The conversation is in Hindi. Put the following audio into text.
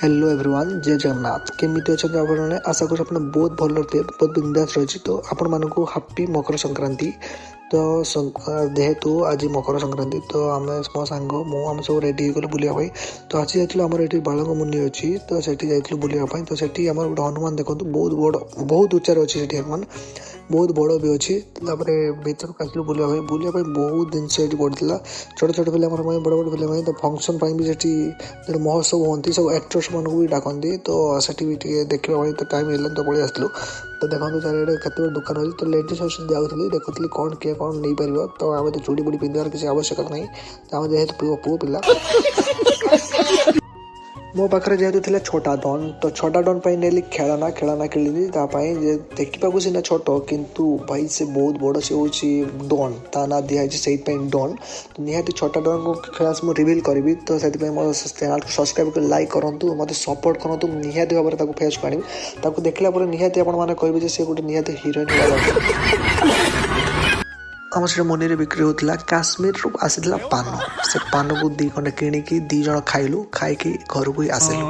हेलो एवरीवन, जय जगन्नाथ। केमिति अच्छे आपने? आशा कर बहुत भल थे, बहुत बिंदास रही। तो आपण मानक हापी मकर संक्रांति। तो जेहेतु आज मकर संक्रांति तो आम मो सांग मुझे सब रेडी हो बुलाया। तो आज जाइए आम ये बालंग मुनि अच्छी, तो से जाइए बुलायापी। तो से आम गोटे हनुमान देखो बहुत बड़, बहुत उच्चार अच्छी से हनुमान बहुत बड़ भी अच्छी। भर को आसलु बुलाया बुलाया बहुत जिन पड़ा छोट छोट पिला बड़ बड़ पिला। तो फंक्शन भी महोत्सव होती सब एक्टर्स मानक भी डाकती। तो सेठी भी देखा तो टाइम है तो पलि आसलु। तो देखो चारिड़े केत दुकान अच्छी। तो लेडीज हॉस्टल जाऊँगी देखुली कौन किए कौन नहीं पार। तो आम तो चूड़ी बुड़ी पिंधार किसी आवश्यकता नहीं। आम जेहेतु पुओ पिला मो पाखे जेहेतु थी छोटा डन। तो छोटा डन पर नेली खेलना खेलना खेली देखा सीना छोट किंतु भाई से बहुत बड़ से हूँ डन ता ना दिखाई से डन। तो निहाती छोटा डन को खेला मुझे रिविल करी। तो से मो चैनल को सब्सक्राइब कर लाइक करूँ मत सपोर्ट करूँ निहाती भाव में फेस को आनी देखला निहाती आपने कहे सी गोटे निहाती हिरोइन। आम से मुनि बिक्री होता काश्मीर आसी पान से पान को 2 खंडे किणिकी 2 जन खाइलु खाई घर को ही आसिलु।